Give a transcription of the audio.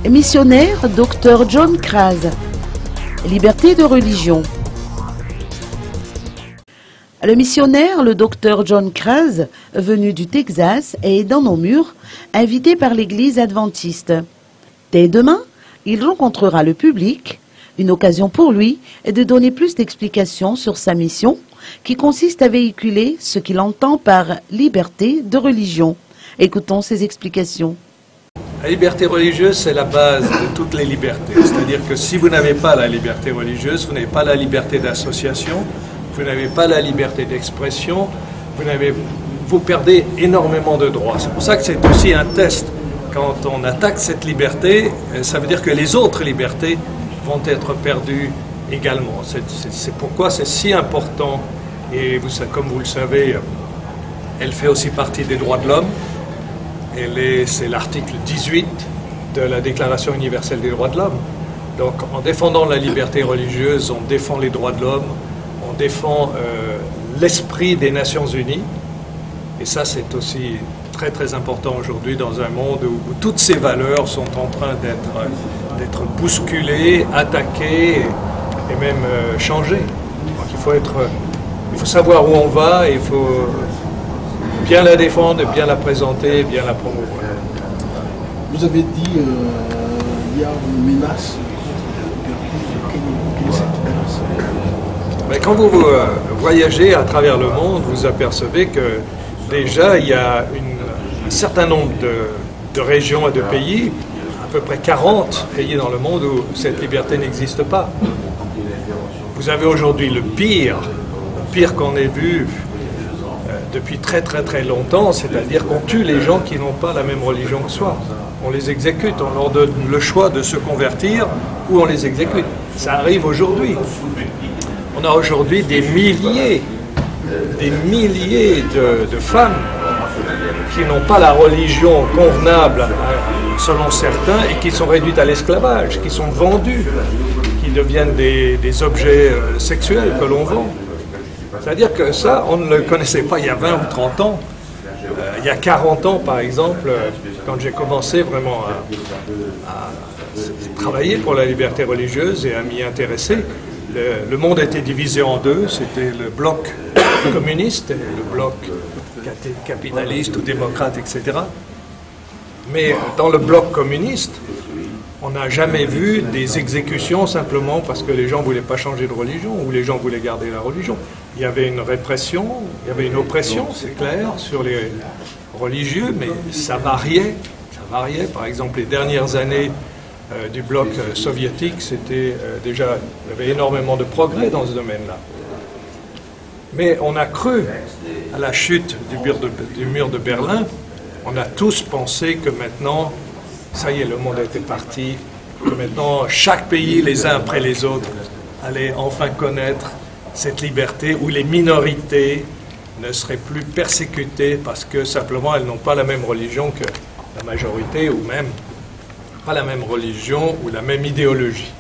Missionnaire, Dr John Kras. Liberté de religion. Le missionnaire, le docteur John Kras, venu du Texas, est dans nos murs, invité par l'Église adventiste. Dès demain, il rencontrera le public, une occasion pour lui de donner plus d'explications sur sa mission, qui consiste à véhiculer ce qu'il entend par liberté de religion. Écoutons ses explications. La liberté religieuse, c'est la base de toutes les libertés. C'est-à-dire que si vous n'avez pas la liberté religieuse, vous n'avez pas la liberté d'association, vous n'avez pas la liberté d'expression, vous perdez énormément de droits. C'est pour ça que c'est aussi un test. Quand on attaque cette liberté, ça veut dire que les autres libertés vont être perdues également. C'est pourquoi c'est si important, et comme vous le savez, elle fait aussi partie des droits de l'homme. C'est l'article 18 de la Déclaration universelle des droits de l'homme. Donc en défendant la liberté religieuse, on défend les droits de l'homme, on défend l'esprit des Nations Unies. Et ça, c'est aussi très très important aujourd'hui dans un monde où toutes ces valeurs sont en train d'être bousculées, attaquées et même changées. Donc il faut savoir où on va, et il faut bien la défendre, bien la présenter, bien la promouvoir. Vous avez dit il y a une menace contre cette menace. Mais quand vous voyagez à travers le monde, vous apercevez que déjà il y a un certain nombre de régions et de pays, à peu près 40 pays dans le monde où cette liberté n'existe pas. Vous avez aujourd'hui le pire qu'on ait vu depuis très très très longtemps, c'est-à-dire qu'on tue les gens qui n'ont pas la même religion que soi. On les exécute, on leur donne le choix de se convertir ou on les exécute. Ça arrive aujourd'hui. On a aujourd'hui des milliers de femmes qui n'ont pas la religion convenable selon certains et qui sont réduites à l'esclavage, qui sont vendues, qui deviennent des objets sexuels que l'on vend. C'est-à-dire que ça, on ne le connaissait pas il y a 20 ou 30 ans. Il y a 40 ans, par exemple, quand j'ai commencé vraiment à travailler pour la liberté religieuse et à m'y intéresser, le monde était divisé en deux. C'était le bloc communiste et le bloc capitaliste ou démocrate, etc. Mais dans le bloc communiste, on n'a jamais vu des exécutions simplement parce que les gens ne voulaient pas changer de religion ou les gens voulaient garder la religion. Il y avait une répression, il y avait une oppression, c'est clair, sur les religieux, mais ça variait. Par exemple, les dernières années du bloc soviétique, c'était déjà, il y avait énormément de progrès dans ce domaine-là. Mais on a cru à la chute du mur de Berlin, on a tous pensé que maintenant, ça y est, le monde était parti, que maintenant chaque pays, les uns après les autres, allait enfin connaître cette liberté où les minorités ne seraient plus persécutées parce que simplement elles n'ont pas la même religion que la majorité ou même pas la même religion ou la même idéologie.